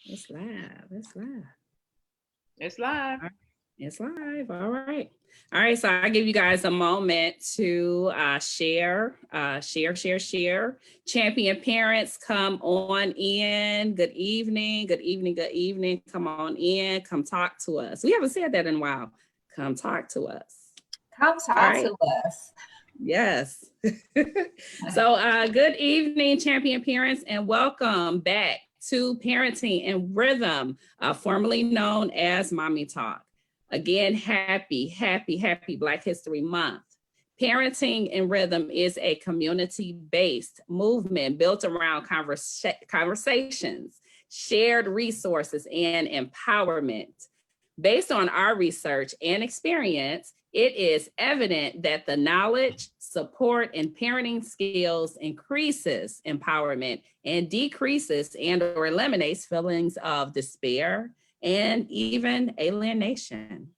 It's live. It's live. It's live. All right. It's live. All right. All right. So I give you guys a moment to share. Champion parents, come on in. Good evening. Good evening. Good evening. Come on in. Come talk to us. We haven't said that in a while. Come talk to us. Come All talk right. to us. Yes. So good evening, champion parents, and welcome back to Parenting and Rhythm, formerly known as Mommy Talk. Again, happy Black History Month. Parenting and Rhythm is a community-based movement built around conversations, shared resources, and empowerment. Based on our research and experience, it is evident that the knowledge, support, and parenting skills increases empowerment and decreases and or eliminates feelings of despair and even alienation.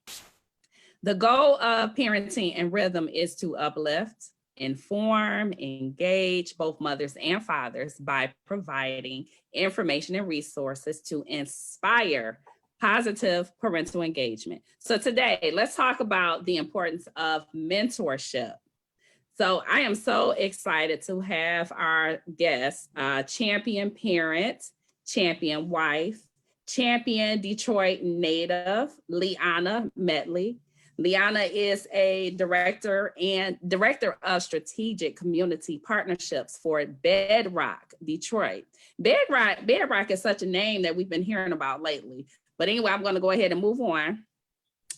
The goal of Parenting and Rhythm is to uplift, inform, engage both mothers and fathers by providing information and resources to inspire positive parental engagement. So today, let's talk about the importance of mentorship. So I am so excited to have our guest, champion parent, champion wife, champion Detroit native, Leona Medley. Leona is a director of strategic community partnerships for Bedrock Detroit. Bedrock is such a name that we've been hearing about lately. But anyway, I'm going to go ahead and move on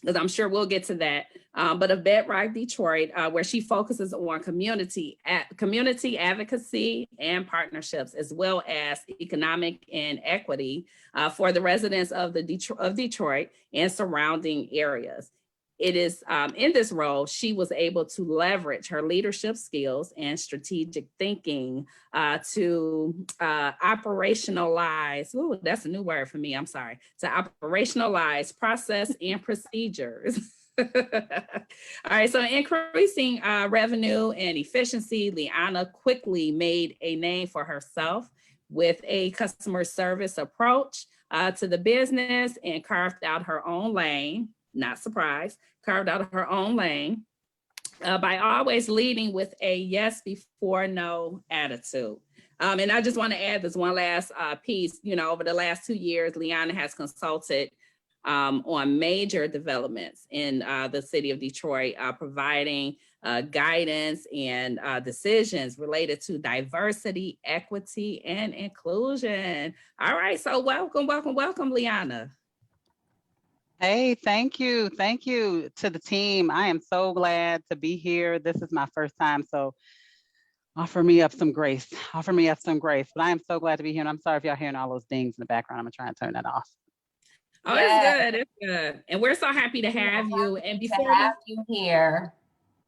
because I'm sure we'll get to that. But of Bedrock Detroit, where she focuses on community advocacy and partnerships, as well as economic and equity for the residents of Detroit and surrounding areas. It is in this role, she was able to leverage her leadership skills and strategic thinking to operationalize, ooh, that's a new word for me, I'm sorry, to operationalize process and procedures. All right, so increasing revenue and efficiency, Leona quickly made a name for herself with a customer service approach to the business and carved out her own lane. Not surprised, carved out her own lane by always leading with a yes before no attitude. And I just want to add this one last piece. You know, over the last 2 years, Leona has consulted on major developments in the city of Detroit, providing guidance and decisions related to diversity, equity, and inclusion. All right, so welcome, Leona. Hey, thank you. Thank you to the team. I am so glad to be here. This is my first time, so offer me up some grace. Offer me up some grace. But I am so glad to be here. And I'm sorry if y'all hearing all those dings in the background. I'm going to try and turn that off. Oh, yes. It's good. And we're so happy to have you. And before to have you here.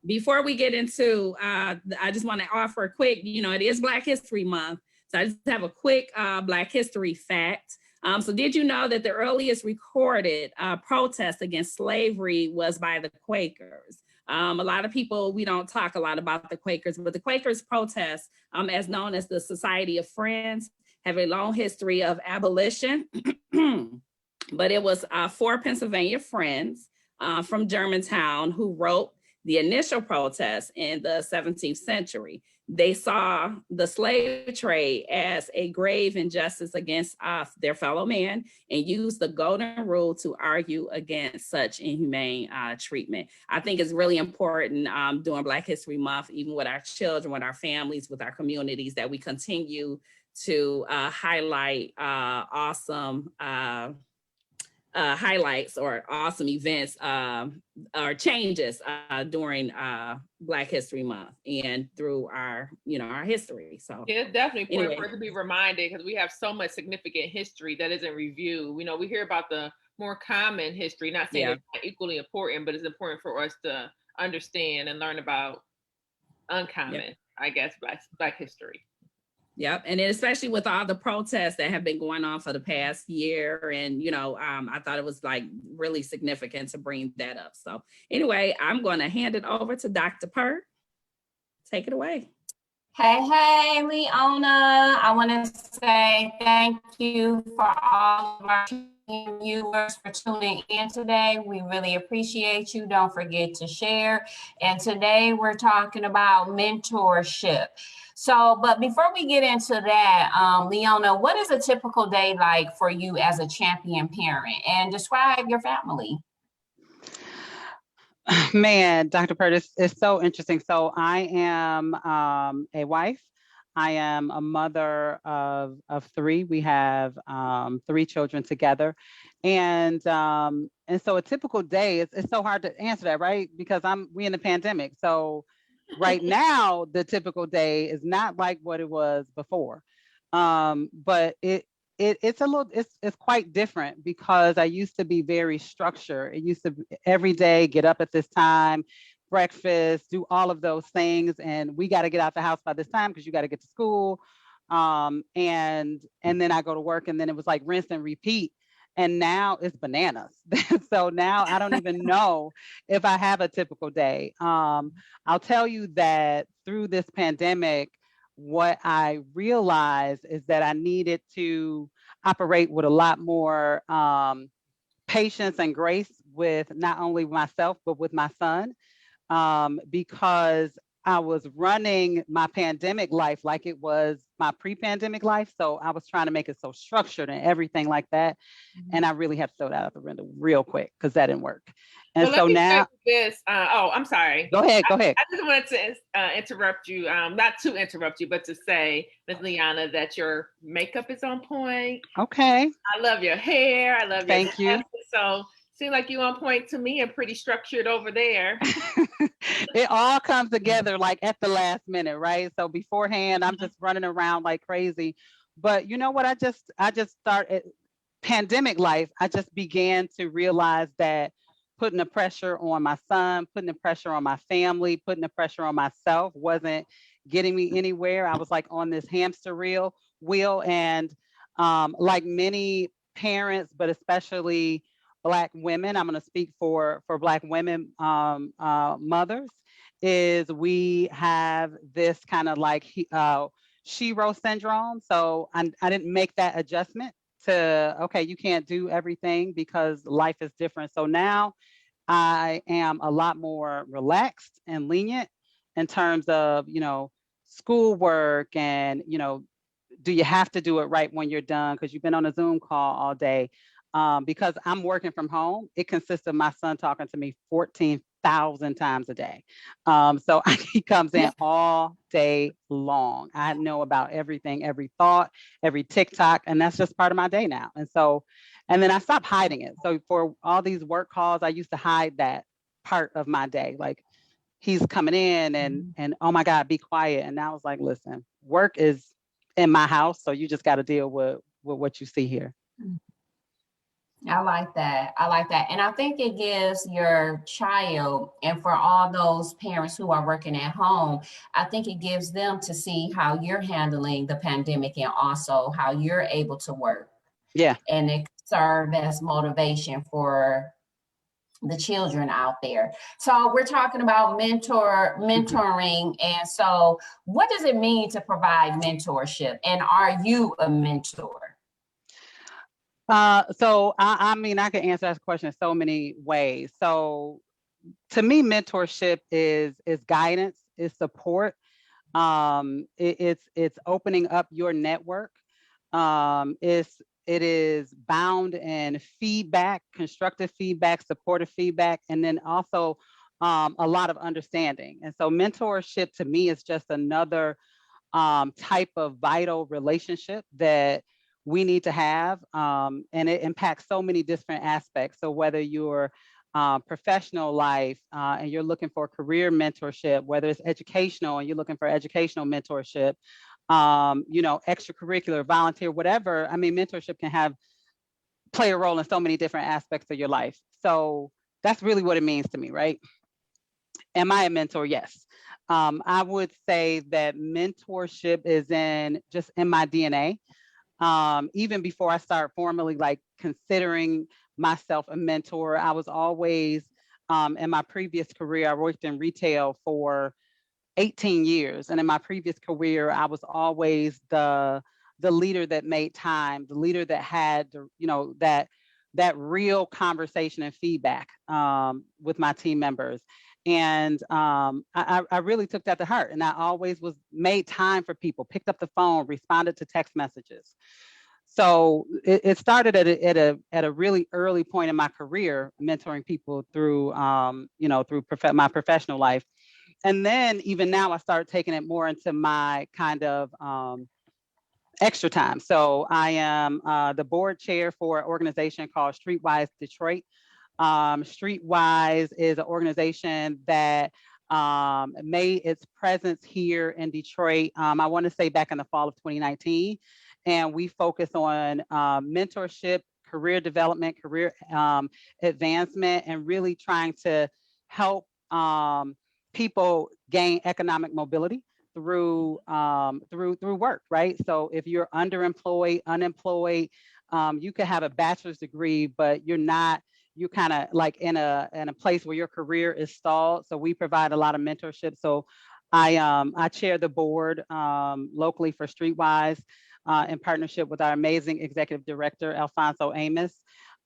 Before we get into, I just want to offer a quick, you know, it is Black History Month. So I just have a quick Black History fact. So did you know that the earliest recorded protest against slavery was by the Quakers? A lot of people, we don't talk a lot about the Quakers, but the Quakers protest, as known as the Society of Friends, have a long history of abolition. But it was 4 Pennsylvania Friends from Germantown who wrote the initial protest in the 17th century. They saw the slave trade as a grave injustice against their fellow man and used the golden rule to argue against such inhumane treatment. I think it's really important during Black History Month, even with our children, with our families, with our communities, that we continue to highlight awesome highlights or awesome events or changes during Black History Month and through our, our history. So yeah, it's definitely important for us to be reminded because we have so much significant history that isn't reviewed. We know we hear about the more common history, not saying it's not equally important, but it's important for us to understand and learn about uncommon, I guess, Black history. Yep. And then especially with all the protests that have been going on for the past year. And, I thought it was like really significant to bring that up. So anyway, I'm going to hand it over to Dr. Pert. Take it away. Hey, Leona. I want to say thank you for all of our viewers for tuning in today. We really appreciate you. Don't forget to share. And today we're talking about mentorship. So, but before we get into that, Leona, what is a typical day like for you as a champion parent? And describe your family. Man, Dr. Curtis, it's so interesting. So I am a wife. I am a mother of three. We have three children together. And so a typical day, it's so hard to answer that, right? Because we in the pandemic. So right now, the typical day is not like what it was before. But it's quite different because I used to be very structured. It used to be every day get up at this time, breakfast, do all of those things, and we got to get out the house by this time because you got to get to school. And then I go to work, and then it was like rinse and repeat. And now it's bananas. So now I don't even know if I have a typical day. I'll tell you that through this pandemic, what I realized is that I needed to operate with a lot more patience and grace with not only myself, but with my son, because I was running my pandemic life like it was my pre-pandemic life. So I was trying to make it so structured and everything like that. And I really had to throw that out the window real quick because that didn't work. And well, so now, this. I'm sorry. Go ahead. I just wanted to interrupt you, not to interrupt you, but to say, Ms. Leona, that your makeup is on point. Okay. I love your hair. I love your Thank you. So seem like you on point to me and pretty structured over there. It all comes together like at the last minute, right? So beforehand, I'm just running around like crazy. But you know what? I just started pandemic life. I just began to realize that putting the pressure on my son, putting the pressure on my family, putting the pressure on myself wasn't getting me anywhere. I was like on this hamster wheel. And like many parents, but especially Black women, I'm going to speak for Black women mothers, is we have this kind of like shero syndrome. So I didn't make that adjustment to, okay, you can't do everything because life is different. So now I am a lot more relaxed and lenient in terms of, schoolwork and, do you have to do it right when you're done because you've been on a Zoom call all day? Because I'm working from home, it consists of my son talking to me 14,000 times a day. So he comes in all day long. I know about everything, every thought, every TikTok, and that's just part of my day now. And then I stopped hiding it. So for all these work calls, I used to hide that part of my day. Like he's coming in and oh my God, be quiet. And now I was like, listen, work is in my house, so you just got to deal with what you see here. I like that. And I think it gives your child, and for all those parents who are working at home, I think it gives them to see how you're handling the pandemic and also how you're able to work. Yeah. And it serves as motivation for the children out there. So we're talking about mentoring. And so what does it mean to provide mentorship? And are you a mentor? So I mean, I can answer that question in so many ways. So to me, mentorship is guidance, is support. It's opening up your network. It is bound in feedback, constructive feedback, supportive feedback, and then also a lot of understanding. And so mentorship to me is just another type of vital relationship that we need to have. And it impacts so many different aspects. So whether you're professional life and you're looking for career mentorship, whether it's educational and you're looking for educational mentorship, extracurricular, volunteer, whatever. I mean, mentorship can play a role in so many different aspects of your life. So that's really what it means to me, right? Am I a mentor? Yes. I would say that mentorship is in my DNA. Even before I start formally like considering myself a mentor, I was always in my previous career, I worked in retail for 18 years. And in my previous career, I was always the leader that made time, the leader that had, that real conversation and feedback with my team members. And I really took that to heart. And I always made time for people, picked up the phone, responded to text messages. So it started at a really early point in my career, mentoring people through, my professional life. And then even now I started taking it more into my kind of extra time. So I am the board chair for an organization called Streetwise Detroit. Streetwise is an organization that made its presence here in Detroit, I want to say back in the fall of 2019. And we focus on mentorship, career development, career advancement, and really trying to help people gain economic mobility through work, right? So if you're underemployed, unemployed, you could have a bachelor's degree, but you're kind of like in a place where your career is stalled. So we provide a lot of mentorship. So I chair the board locally for Streetwise in partnership with our amazing executive director, Alfonso Amos,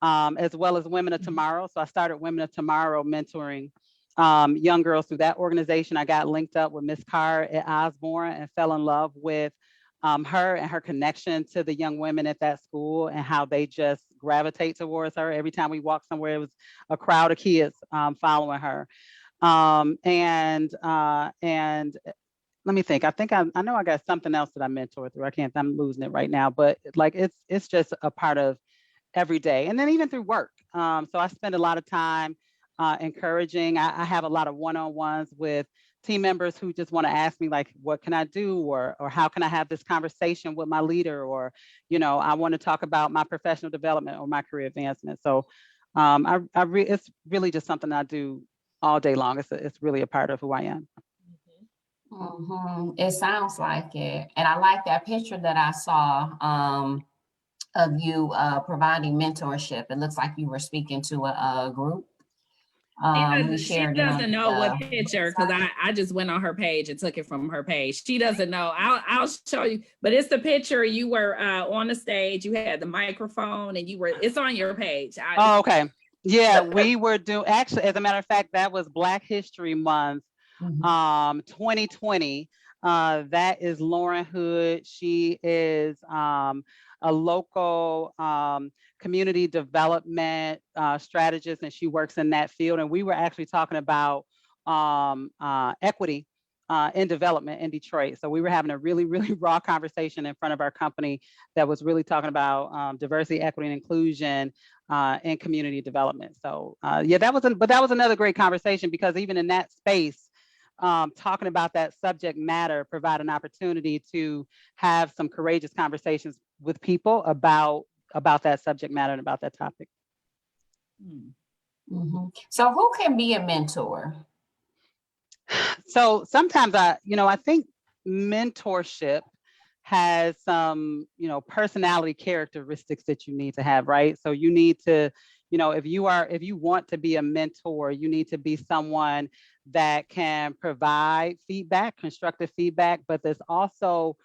as well as Women of Tomorrow. So I started Women of Tomorrow mentoring young girls through that organization. I got linked up with Miss Carr at Osborne and fell in love with her and her connection to the young women at that school and how they just gravitate towards her. Every time we walked somewhere, it was a crowd of kids following her. And let me think. I think I know I got something else that I mentored through. I'm losing it right now, but like it's just a part of every day. And then even through work. So I spend a lot of time encouraging. I have a lot of one-on-ones with team members who just want to ask me like, what can I do? Or how can I have this conversation with my leader? Or, I want to talk about my professional development or my career advancement. So it's really just something I do all day long. It's really a part of who I am. Mm-hmm. It sounds like it. And I like that picture that I saw of you providing mentorship. It looks like you were speaking to a group. She doesn't know what picture, because I just went on her page and took it from her page. She doesn't know. I'll show you, but it's the picture. You were on the stage, you had the microphone, and it's on your page. Oh, okay. Yeah, we were doing, actually, as a matter of fact, that was Black History Month, 2020. That is Lauren Hood. She is a local community development strategist, and she works in that field. And we were actually talking about equity in development in Detroit. So we were having a really, really raw conversation in front of our company that was really talking about diversity, equity, and inclusion in community development. So yeah, that was another great conversation, because even in that space, talking about that subject matter provide an opportunity to have some courageous conversations with people about that subject matter and about that topic. Mm-hmm. So who can be a mentor? So sometimes I think mentorship has some, personality characteristics that you need to have, right? So you need to, if you want to be a mentor, you need to be someone that can provide feedback, constructive feedback, but there's also,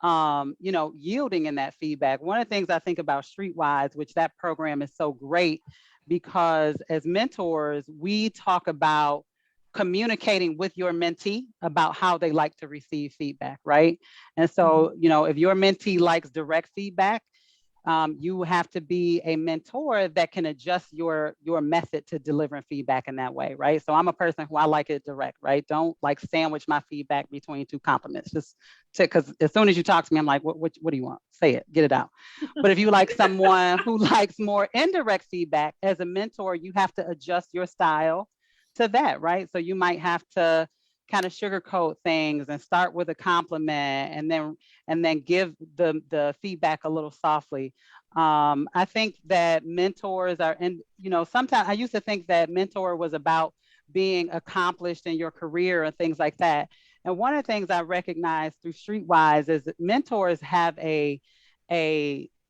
yielding in that feedback. One of the things I think about Streetwise, which that program is so great, because as mentors, we talk about communicating with your mentee about how they like to receive feedback, right? And so, if your mentee likes direct feedback, you have to be a mentor that can adjust your method to delivering feedback in that way, right? So I'm a person who I like it direct, right? Don't like sandwich my feedback between two compliments, just because as soon as you talk to me, I'm like, what do you want? Say it, get it out. But if you like someone who likes more indirect feedback, as a mentor, you have to adjust your style to that, right? So you might have to kind of sugarcoat things and start with a compliment and then give the feedback a little softly. I think that mentors are, and sometimes I used to think that mentor was about being accomplished in your career and things like that. And one of the things I recognize through Streetwise is that mentors have a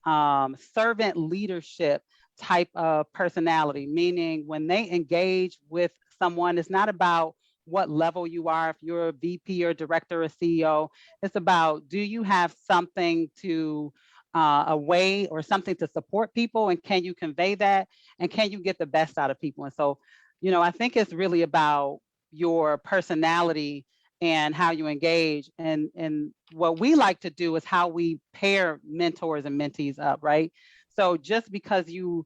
servant leadership type of personality, meaning when they engage with someone, it's not about what level you are, if you're a VP or director or CEO. It's about, do you have something to, a way or something to support people, and can you convey that, and can you get the best out of people? And so, I think it's really about your personality and how you engage. And what we like to do is how we pair mentors and mentees up, right? So just because you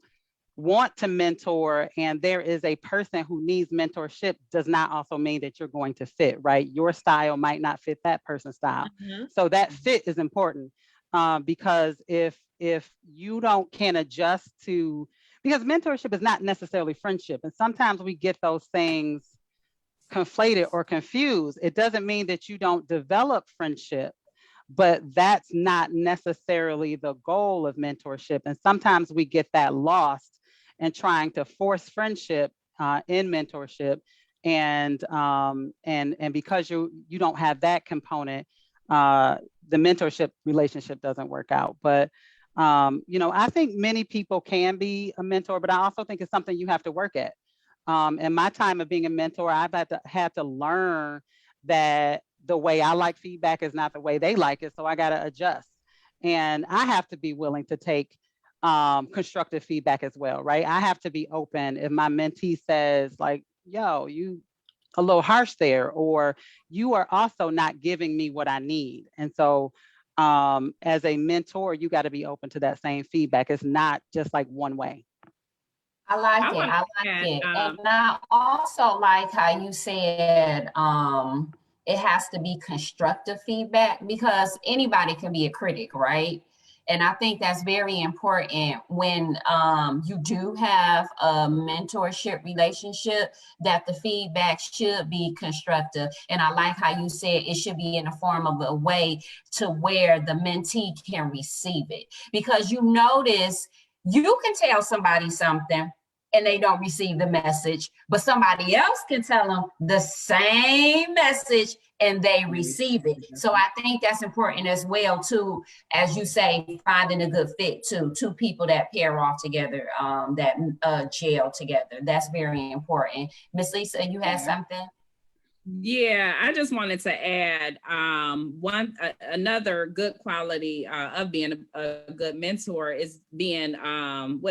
want to mentor and there is a person who needs mentorship does not also mean that you're going to fit, right? Your style might not fit that person's style. So that fit is important, because if you can adjust to, because mentorship is not necessarily friendship, and sometimes we get those things conflated or confused. It doesn't mean that you don't develop friendship, but that's not necessarily the goal of mentorship. And sometimes we get that lost in trying to force friendship in mentorship, and because you don't have that component, the mentorship relationship doesn't work out. But I think many people can be a mentor, but I also think it's something you have to work at. In my time of being a mentor, I've had to learn that the way I like feedback is not the way they like it. So I got to adjust. And I have to be willing to take constructive feedback as well, right? I have to be open. If my mentee says, like, yo, you a little harsh there, or you are also not giving me what I need. And so as a mentor, you got to be open to that same feedback. It's not just like one way. I like it. I like it. And I also like how you said it has to be constructive feedback, because anybody can be a critic, right? And I think that's very important when you do have a mentorship relationship, that the feedback should be constructive. And I like how you said it should be in the form of a way to where the mentee can receive it. Because you notice you can tell somebody something and they don't receive the message, but somebody else can tell them the same message and they receive it. So I think that's important as well, too, as you say, finding a good fit too, two people that pair off together, that gel together. That's very important. Miss Lisa, you had something? Yeah, I just wanted to add another good quality of being a good mentor is being when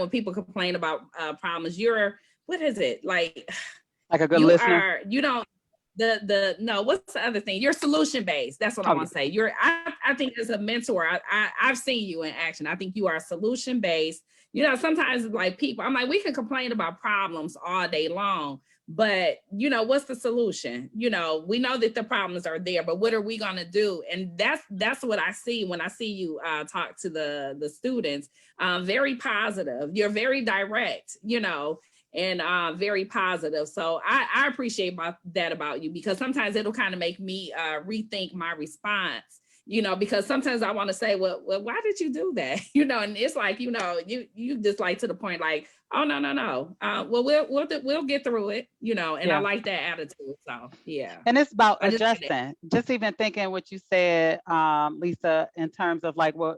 people complain about problems, like a good listener. What's the other thing? You're solution based. That's what I want to say. I think as a mentor, I've seen you in action. I think you are solution based. Sometimes like people, I'm like, we can complain about problems all day long, but what's the solution? We know that the problems are there, but what are we going to do? And that's what I see when I see you talk to the students. Very positive. You're very direct, and very positive. So I appreciate that about you, because sometimes it'll kind of make me rethink my response, because sometimes I want to say, well, why did you do that? And it's like, you just like to the point, like, oh, no. Well, we'll get through it, and I like that attitude. So, yeah. And it's about adjusting. Just even thinking what you said, Lisa, in terms of like, well,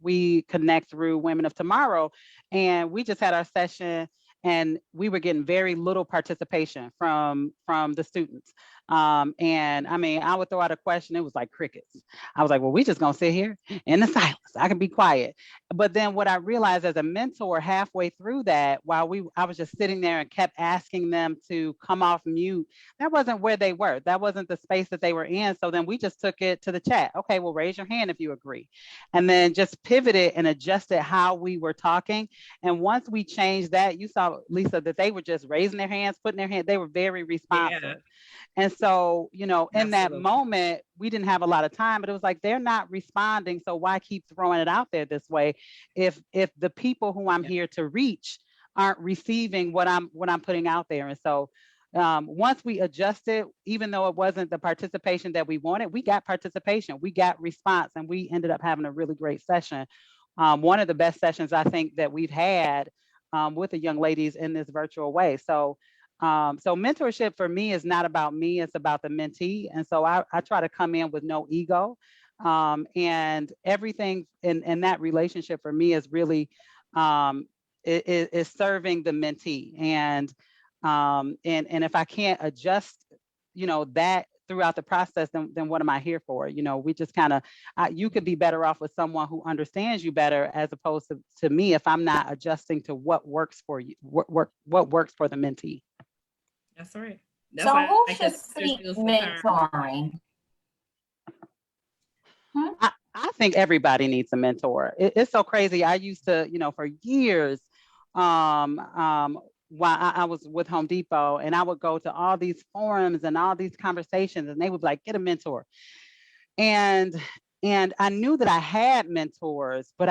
we connect through Women of Tomorrow, and we just had our session, and we were getting very little participation from the students. And I mean, I would throw out a question, it was like crickets. I was like, well, we just gonna sit here in the silence. I can be quiet. But then what I realized as a mentor halfway through that, I was just sitting there and kept asking them to come off mute. That wasn't where they were. That wasn't the space that they were in. So then we just took it to the chat. Okay, well, raise your hand if you agree. And then just pivoted and adjusted how we were talking. And once we changed that, you saw, Lisa, that they were just raising their hands, putting their hands, they were very responsive. Yeah. And so, in that moment, we didn't have a lot of time, but it was like, they're not responding. So why keep throwing it out there this way? If the people who I'm here to reach aren't receiving what I'm putting out there. And so once we adjusted, even though it wasn't the participation that we wanted, we got participation, we got response, and we ended up having a really great session. One of the best sessions I think that we've had with the young ladies in this virtual way. So mentorship for me is not about me, it's about the mentee. And so I try to come in with no ego. And everything in that relationship for me is really is serving the mentee. And And if I can't adjust, that throughout the process, then what am I here for? We just kind of, you could be better off with someone who understands you better, as opposed to me, if I'm not adjusting to what works for you, what works for the mentee. That's right. So who should seek mentoring? I think everybody needs a mentor. It's so crazy. I used to, for years, while I was with Home Depot, and I would go to all these forums and all these conversations, and they would be like, get a mentor. And I knew that I had mentors, but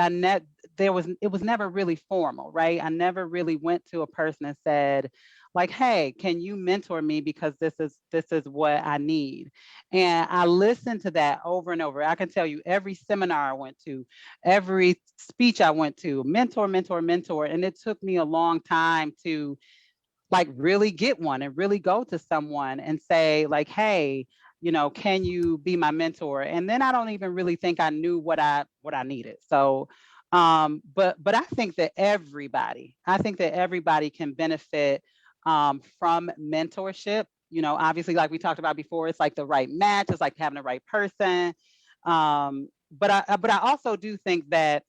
it was never really formal, right? I never really went to a person and said, like, hey, can you mentor me, because this is what I need. And I listened to that over and over. I can tell you, every seminar I went to, every speech I went to, mentor. And it took me a long time to like really get one and really go to someone and say, like, hey, can you be my mentor? And then I don't even really think I knew what I needed. So but I think that everybody can benefit from mentorship. Obviously, like we talked about before, it's like the right match, it's like having the right person. But I also do think that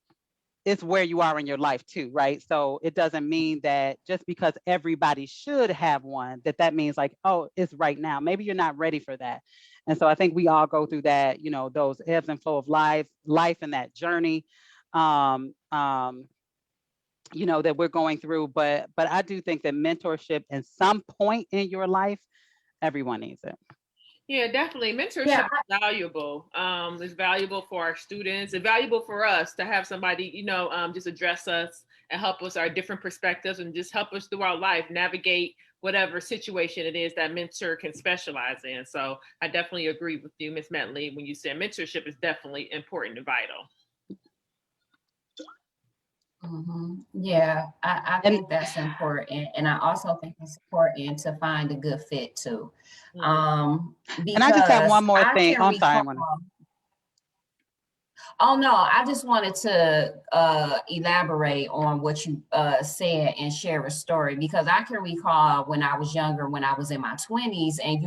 it's where you are in your life too, right? So it doesn't mean that just because everybody should have one, that means like, oh, it's right now. Maybe you're not ready for that. And so I think we all go through that, those ebbs and flow of life and that journey, that we're going through. But I do think that mentorship at some point in your life, everyone needs it. Yeah, definitely. Mentorship is valuable. It's valuable for our students. It's valuable for us to have somebody, just address us and help us our different perspectives and just help us through our life, navigate whatever situation it is that mentor can specialize in. So I definitely agree with you, Ms. Medley, when you said mentorship is definitely important and vital. Mm-hmm. Yeah, I think that's important. And I also think it's important to find a good fit too. Mm-hmm. And I just have one more thing. I'm sorry. Oh, no, I just wanted to elaborate on what you said and share a story, because I can recall when I was younger, when I was in my 20s, and,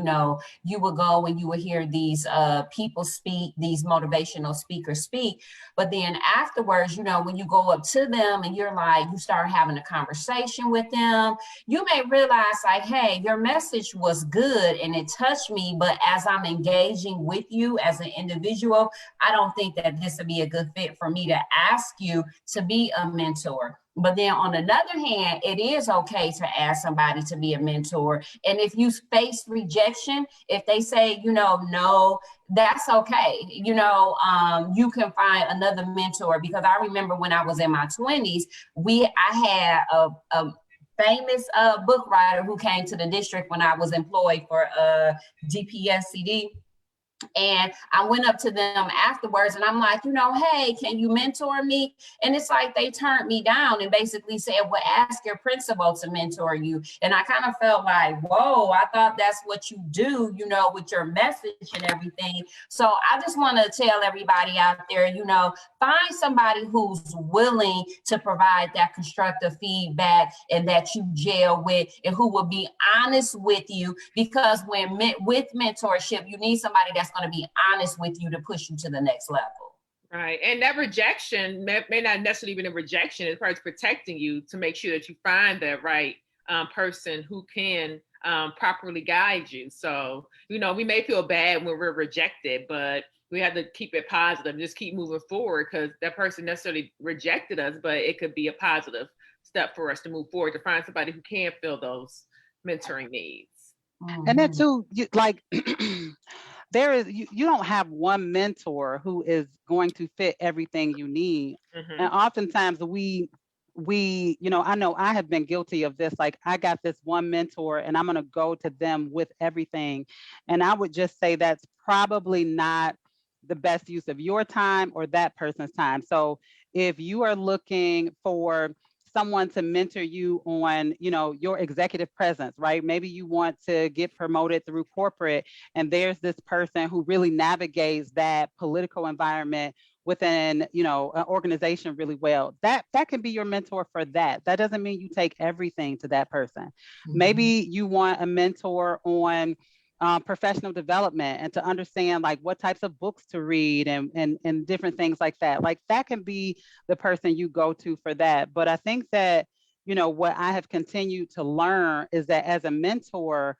you would go and you would hear these people speak, these motivational speakers speak. But then afterwards, when you go up to them and you're like, you start having a conversation with them, you may realize like, hey, your message was good and it touched me. But as I'm engaging with you as an individual, I don't think that this would be a good fit for me to ask you to be a mentor. But then on another hand, it is okay to ask somebody to be a mentor. And if you face rejection, if they say, no, that's okay. You can find another mentor, because I remember when I was in my 20s, I had a famous book writer who came to the district when I was employed for DPSCD. And I went up to them afterwards and I'm like, hey, can you mentor me? And it's like they turned me down and basically said, well, ask your principal to mentor you. And I kind of felt like, whoa, I thought that's what you do, with your message and everything. So I just want to tell everybody out there, find somebody who's willing to provide that constructive feedback and that you gel with, and who will be honest with you, because with mentorship, you need somebody that's going to be honest with you to push you to the next level. Right. And that rejection may not necessarily be a rejection. It's part of protecting you to make sure that you find that right person who can properly guide you. So, we may feel bad when we're rejected, but we have to keep it positive, just keep moving forward, because that person necessarily rejected us, but it could be a positive step for us to move forward, to find somebody who can fill those mentoring needs. Mm-hmm. And that too, you don't have one mentor who is going to fit everything you need. Mm-hmm. And oftentimes we I know I have been guilty of this. Like, I got this one mentor and I'm going to go to them with everything. And I would just say that's probably not the best use of your time or that person's time. So if you are looking for someone to mentor you on, your executive presence, right? Maybe you want to get promoted through corporate, and there's this person who really navigates that political environment within, you know, an organization really well, that can be your mentor for that. That doesn't mean you take everything to that person. Maybe you want a mentor on professional development and to understand like what types of books to read and different things like that. Like that can be the person you go to for that. But I think that, you know, what I have continued to learn is that as a mentor,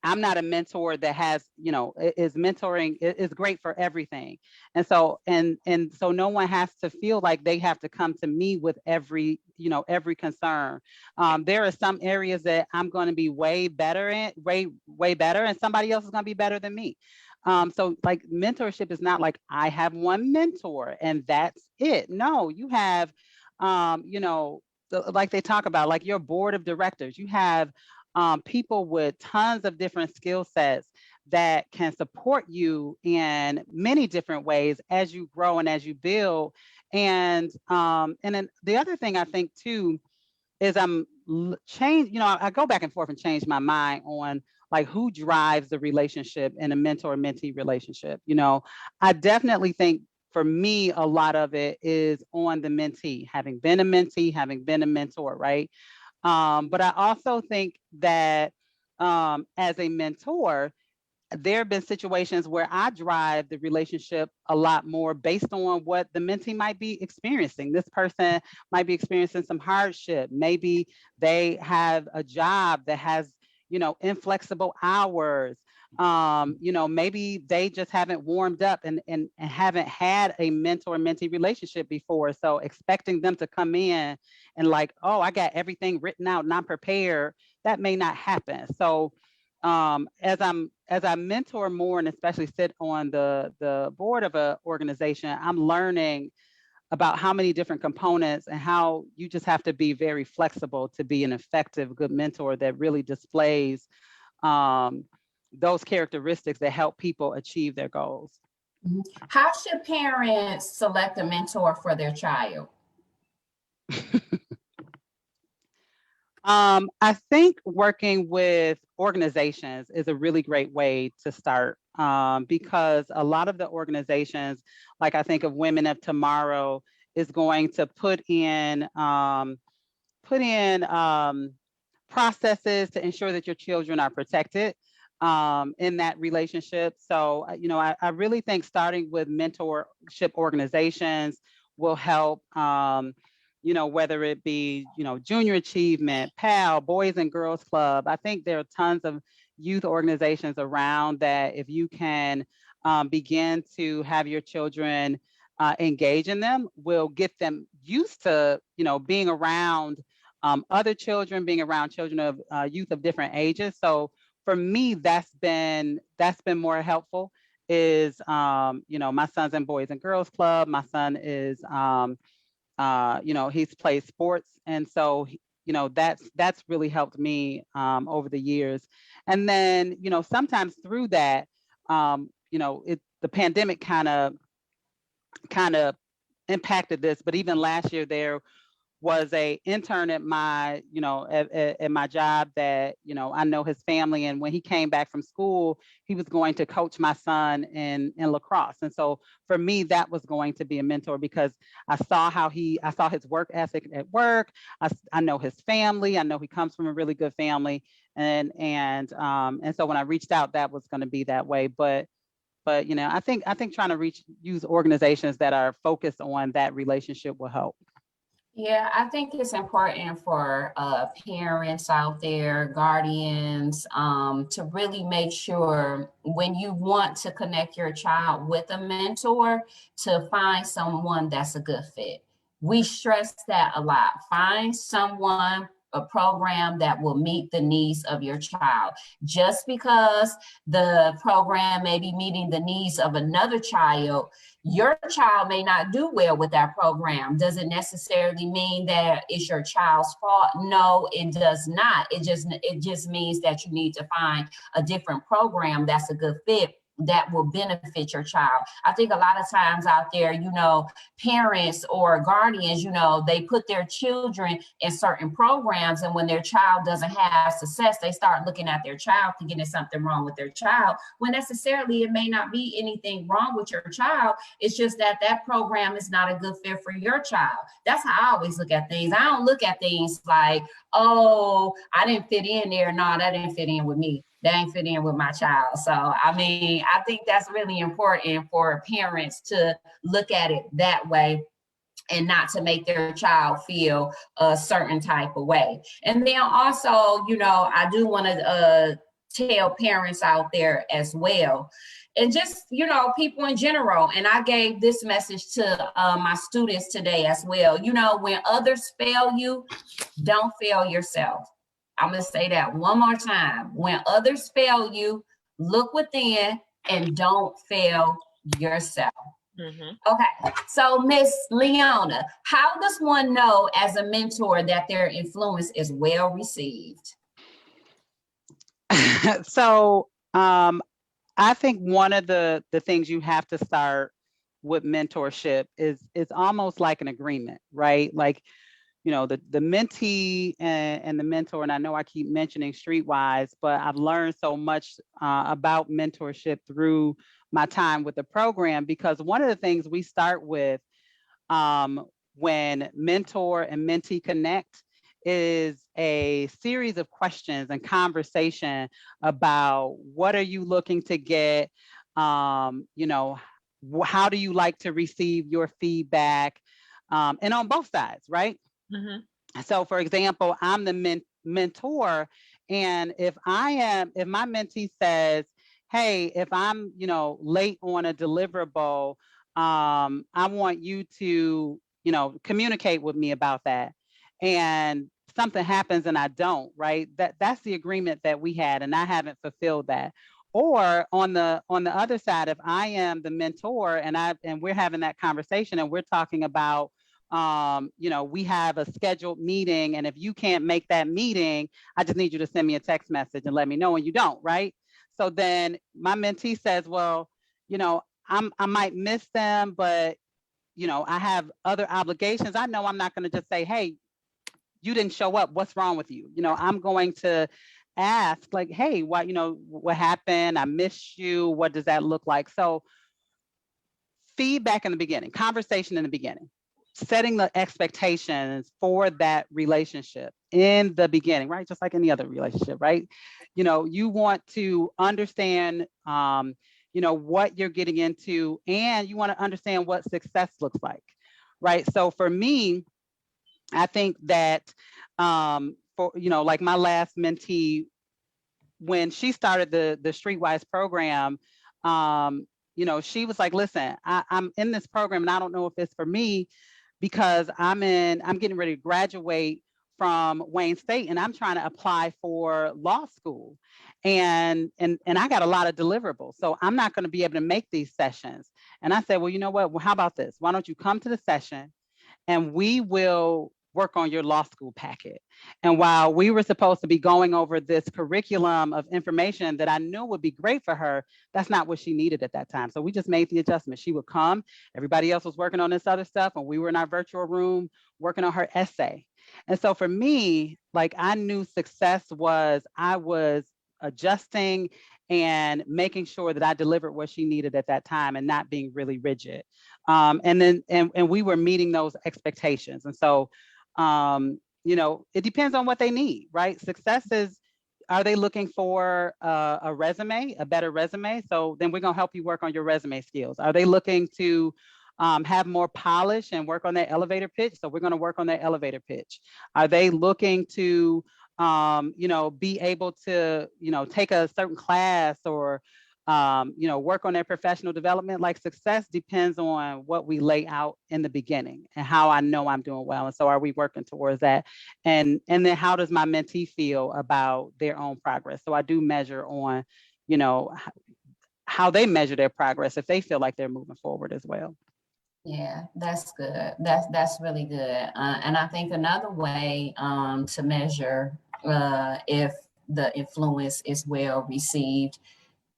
I'm not a mentor that has, you know, is mentoring is great for everything. And so, and so no one has to feel like they have to come to me with every, you know, every concern. There are some areas that I'm going to be way better in, way better, and somebody else is going to be better than me. So like mentorship is not like I have one mentor and that's it. No, you have, you know, like they talk about, like your board of directors, you have people with tons of different skill sets that can support you in many different ways as you grow and as you build. And then the other thing I think too is you know, I go back and forth and change my mind on like who drives the relationship in a mentor-mentee relationship. You know, I definitely think for me, a lot of it is on the mentee, having been a mentee, having been a mentor, right? But I also think that as a mentor, there have been situations where I drive the relationship a lot more based on what the mentee might be experiencing. This person might be experiencing some hardship. Maybe they have a job that has, you know, inflexible hours. You know, maybe they just haven't warmed up and haven't had a mentor-mentee relationship before. So expecting them to come in and like, oh, I got everything written out and I'm prepared, that may not happen. So as I mentor more and especially sit on the board of an organization, I'm learning about how many different components and how you just have to be very flexible to be an effective, good mentor that really displays those characteristics that help people achieve their goals. How should parents select a mentor for their child? I think working with organizations is a really great way to start because a lot of the organizations, like I think of Women of Tomorrow, is going to put in processes to ensure that your children are protected in that relationship. So, you know, I really think starting with mentorship organizations will help. You know, whether it be, you know, Junior Achievement, PAL, Boys and Girls Club. I think there are tons of youth organizations around that if you can begin to have your children engage in them, will get them used to, you know, being around other children, being around children of youth of different ages. So for me, that's been more helpful is, you know, my son's in Boys and Girls Club. My son is, you know, he's played sports. And so, you know, that's really helped me over the years. And then, you know, sometimes through that, you know, the pandemic kind of impacted this, but even last year there was a intern at my, you know, at my job that, you know, I know his family. And when he came back from school, he was going to coach my son in lacrosse. And so for me, that was going to be a mentor because I saw his work ethic at work. I know his family. I know he comes from a really good family. And so when I reached out, that was going to be that way. But you know, I think trying to use organizations that are focused on that relationship will help. Yeah, I think it's important for parents out there, guardians, to really make sure when you want to connect your child with a mentor, to find someone that's a good fit. We stress that a lot. Find someone, a program that will meet the needs of your child. Just because the program may be meeting the needs of another child, your child may not do well with that program. Does it necessarily mean that it's your child's fault? No, it does not. It just means that you need to find a different program that's a good fit that will benefit your child. I think a lot of times out there, you know, parents or guardians, you know, they put their children in certain programs, and when their child doesn't have success, they start looking at their child thinking there's something wrong with their child, when necessarily it may not be anything wrong with your child. It's just that that program is not a good fit for your child. That's how I always look at things. I don't look at things like, oh, I didn't fit in there. No, that didn't fit in with me. That ain't fit in with my child. So, I mean, I think that's really important for parents to look at it that way and not to make their child feel a certain type of way. And then also, you know, I do want to tell parents out there as well, and just, you know, people in general. And I gave this message to my students today as well. You know, when others fail you, don't fail yourself. I'm going to say that one more time. When others fail you, look within and don't fail yourself. Okay, so Miss Leona, how does one know as a mentor that their influence is well received? So I think one of the things you have to start with mentorship is almost like an agreement, right? Like, you know, the mentee and the mentor, and I know I keep mentioning Streetwise, but I've learned so much about mentorship through my time with the program, because one of the things we start with when mentor and mentee connect is a series of questions and conversation about what are you looking to get, you know, how do you like to receive your feedback, and on both sides, right? So for example, I'm the mentor, and if my mentee says, hey, if I'm, you know, late on a deliverable, I want you to, you know, communicate with me about that. And something happens and I don't, right? That's the agreement that we had, and I haven't fulfilled that. Or on the other side, if I am the mentor and we're having that conversation and we're talking about, you know, we have a scheduled meeting, and if you can't make that meeting, I just need you to send me a text message and let me know when you don't, right? So then my mentee says, well, you know, I might miss them, but, you know, I have other obligations. I know I'm not going to just say, hey, you didn't show up. What's wrong with you? You know, I'm going to ask like, hey, what, you know, what happened? I missed you. What does that look like? So feedback in the beginning, conversation in the beginning, setting the expectations for that relationship in the beginning, right? Just like any other relationship, right? You know, you want to understand, you know, what you're getting into, and you want to understand what success looks like, right? So for me, I think that for, you know, like my last mentee, when she started the Streetwise program, you know, she was like, listen, I'm in this program and I don't know if it's for me, because I'm getting ready to graduate from Wayne State and I'm trying to apply for law school. And I got a lot of deliverables. So I'm not going to be able to make these sessions. And I said, well, you know what? Well, how about this? Why don't you come to the session and we will work on your law school packet. And while we were supposed to be going over this curriculum of information that I knew would be great for her, that's not what she needed at that time. So we just made the adjustment. She would come, everybody else was working on this other stuff, and we were in our virtual room working on her essay. And so for me, like, I knew success was, I was adjusting and making sure that I delivered what she needed at that time and not being really rigid. And we were meeting those expectations. And so, you know, it depends on what they need, right? Success is, are they looking for a resume, a better resume? So then we're going to help you work on your resume skills. Are they looking to have more polish and work on their elevator pitch? So we're going to work on their elevator pitch. Are they looking to, you know, be able to, you know, take a certain class or, you know, work on their professional development? Like, success depends on what we lay out in the beginning and how I know I'm doing well. And so are we working towards that? And then how does my mentee feel about their own progress? So I do measure on, you know, how they measure their progress, if they feel like they're moving forward as well. Yeah, that's good. That's really good. And I think another way to measure if the influence is well received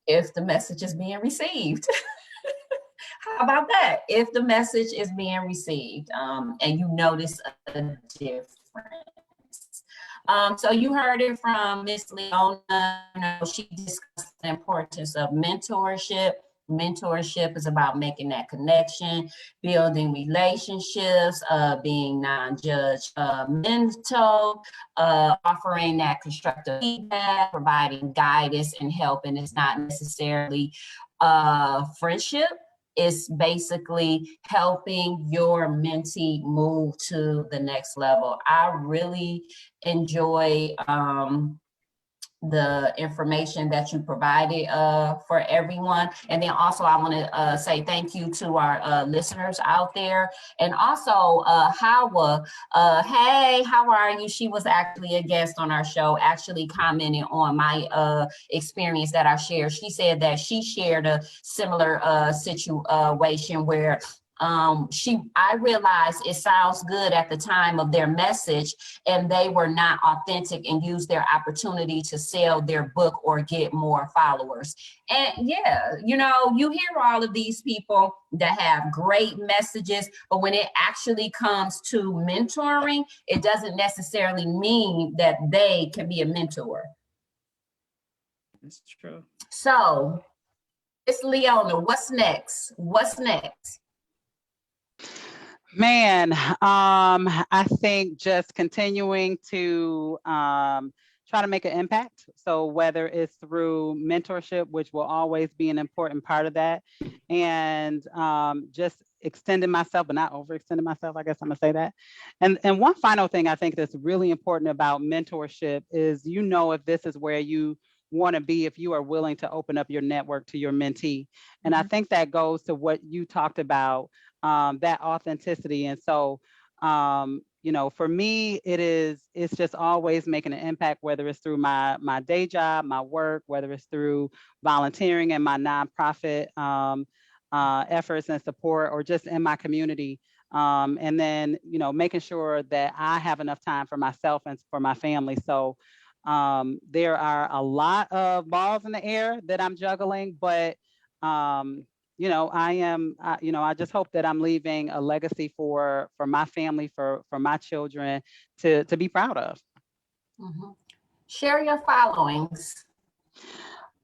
if the message is being received. How about that? If the message is being received, and you notice a difference. So you heard it from Miss Leona. She discussed the importance of mentorship. Mentorship is about making that connection, building relationships, being non-judgmental, offering that constructive feedback, providing guidance and help. And it's not necessarily friendship. It's basically helping your mentee move to the next level. I really enjoy the information that you provided for everyone. And then also I want to say thank you to our listeners out there. And also Hawa, hey, how are you? She was actually a guest on our show, actually commenting on my experience that I shared. She said that she shared a similar situation where I realized it sounds good at the time of their message, and they were not authentic and used their opportunity to sell their book or get more followers. And yeah, you hear all of these people that have great messages, but when it actually comes to mentoring, it doesn't necessarily mean that they can be a mentor. That's true. So, it's Leona, what's next? What's next? Man, I think just continuing to try to make an impact. So whether it's through mentorship, which will always be an important part of that, and just extending myself, but not overextending myself, I guess I'm gonna say that. And one final thing I think that's really important about mentorship is, if this is where you want to be, if you are willing to open up your network to your mentee. And I think that goes to what you talked about, that authenticity. And so, for me, it's just always making an impact, whether it's through my day job, my work, whether it's through volunteering and my nonprofit efforts and support, or just in my community. And then, making sure that I have enough time for myself and for my family. So there are a lot of balls in the air that I'm juggling, but I just hope that I'm leaving a legacy for my family, for my children to be proud of. Mm-hmm. Share your followings.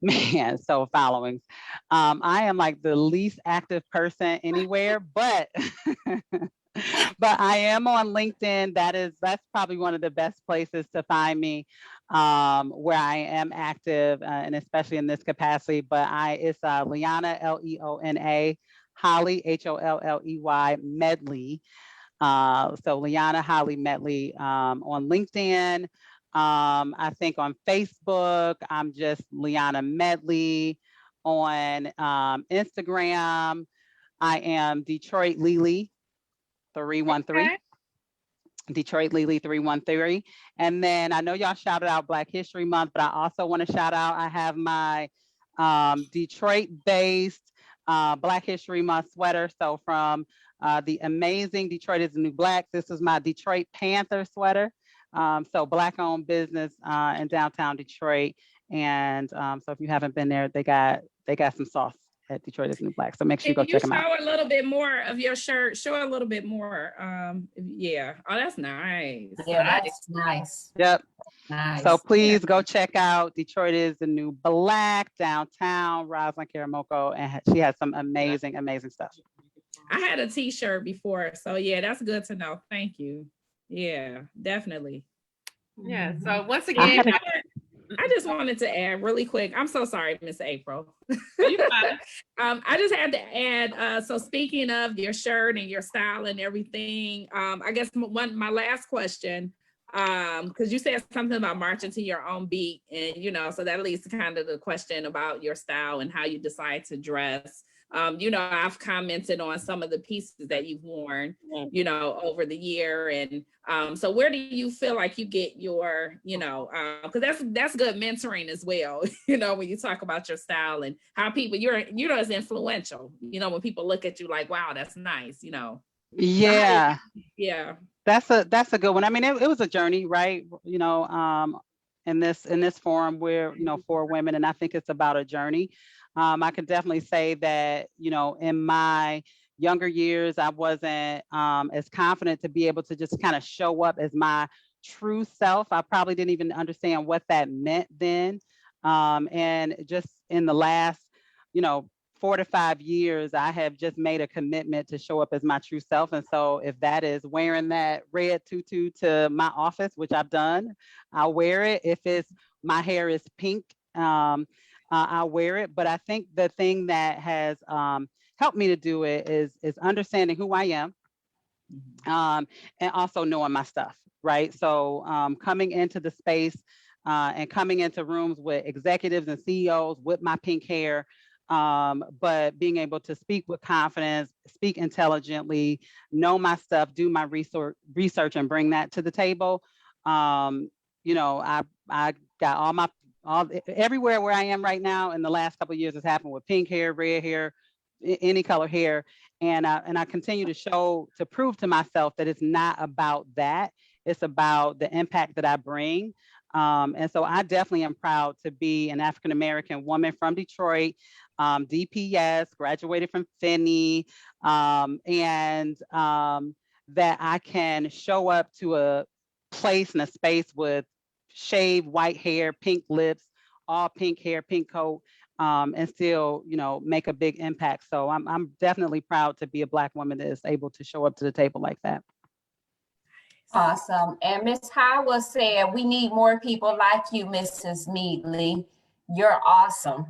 Man, so followings. I am like the least active person anywhere, but but I am on LinkedIn. That's probably one of the best places to find me, where I am active, and especially in this capacity. But it's Leona, Leona, Holly, Holley, Medley. So Leona Holly Medley on LinkedIn. I think on Facebook, I'm just Leona Medley. On Instagram, I am Detroit Lily 313. Okay. Detroit Lily 313. And then I know y'all shouted out Black History Month, but I also want to shout out, I have my Detroit-based Black History Month sweater. So from the amazing Detroit is the New Black, this is my Detroit Panther sweater. So Black-owned business in downtown Detroit. And so if you haven't been there, they got some sauce at Detroit is New Black. So make sure you go check them out. Show a little bit more of your shirt. Show a little bit more. Yeah. Oh, that's nice. Yeah, that's nice. Yep. Nice. So please go check out Detroit is the New Black downtown, Rosalind Karamoko, and she has some amazing, amazing stuff. I had a t-shirt before, so yeah, that's good to know. Thank you. Yeah, definitely. Yeah. So once again, I just wanted to add really quick. I'm so sorry, Miss April. I just had to add, so speaking of your shirt and your style and everything, I guess my last question, because you said something about marching to your own beat, and so that leads to kind of the question about your style and how you decide to dress. I've commented on some of the pieces that you've worn, over the year. And so where do you feel like you get your, because that's good mentoring as well, when you talk about your style and how people, you're as influential, when people look at you like, wow, that's nice, Yeah. Yeah. That's a good one. I mean, it was a journey, right? in this forum where, for women, and I think it's about a journey. I can definitely say that, in my younger years, I wasn't as confident to be able to just kind of show up as my true self. I probably didn't even understand what that meant then. And just in the last, 4 to 5 years, I have just made a commitment to show up as my true self. And so if that is wearing that red tutu to my office, which I've done, I'll wear it. If it's my hair is pink, I'll wear it. But I think the thing that has helped me to do it is understanding who I am, and also knowing my stuff, right? So coming into the space and coming into rooms with executives and CEOs with my pink hair, but being able to speak with confidence, speak intelligently, know my stuff, do my research and bring that to the table. I got everywhere where I am right now in the last couple of years has happened with pink hair, red hair, any color hair. And I continue to prove to myself that it's not about that. It's about the impact that I bring. And so I definitely am proud to be an African-American woman from Detroit, DPS, graduated from Finney, and that I can show up to a place and a space with shaved white hair, pink lips, all pink hair, pink coat, and still, make a big impact. So I'm definitely proud to be a Black woman that is able to show up to the table like that. Awesome. And Ms. Howard said, we need more people like you, Mrs. Medley. You're awesome.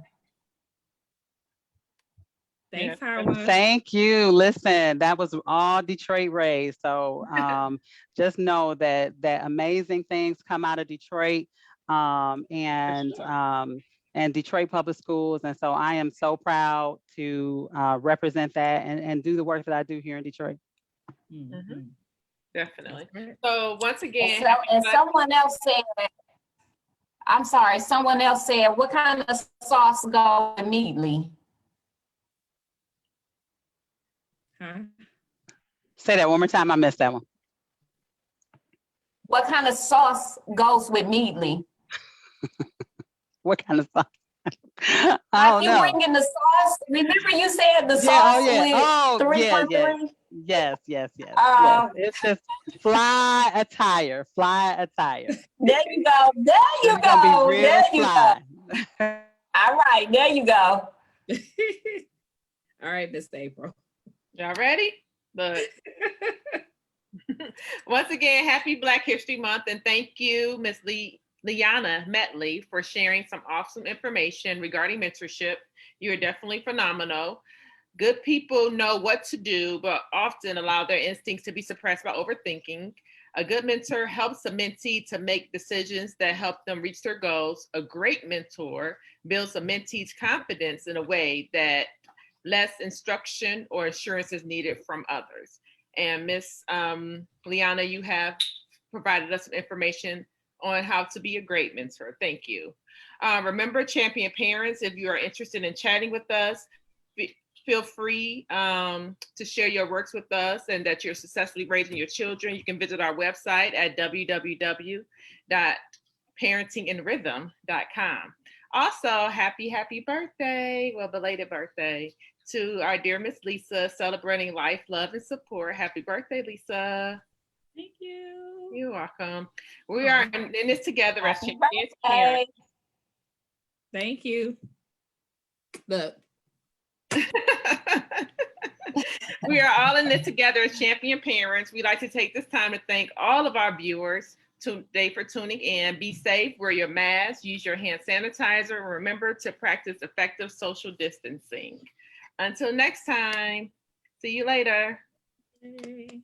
Thanks, Howard. Thank you. Listen, that was all Detroit raised. So just know that amazing things come out of Detroit, and Detroit Public Schools. And so I am so proud to represent that and do the work that I do here in Detroit. Mm-hmm. Definitely. So once again, and someone else said, I'm sorry, someone else said, what kind of sauce go immediately? Huh? Say that one more time. I missed that one. What kind of sauce goes with Medley? What kind of sauce? Are you bringing the sauce? Remember you said the sauce with 313? Yes. Yes. It's just fly attire. There you go. There you go. All right, there you go. All right, Miss April. Y'all ready? Look. Once again, happy Black History Month, and thank you, Miss Leona Medley, for sharing some awesome information regarding mentorship. You're definitely phenomenal. Good people know what to do, but often allow their instincts to be suppressed by overthinking. A good mentor helps a mentee to make decisions that help them reach their goals. A great mentor builds a mentee's confidence in a way that less instruction or assurance is needed from others. And Miss Leona, you have provided us some information on how to be a great mentor. Thank you. Remember, champion parents, if you are interested in chatting with us, feel free to share your works with us and that you're successfully raising your children. You can visit our website at www.parentinginrhythm.com. Also, happy birthday, well, belated birthday to our dear Miss Lisa, celebrating life, love, and support. Happy birthday, Lisa. Thank you. You're welcome. We are in this together as champions parents. Thank you. Look. We are all in this together as champion parents. We'd like to take this time to thank all of our viewers today for tuning in. Be safe, wear your mask, use your hand sanitizer, and remember to practice effective social distancing. Until next time, see you later. Hey.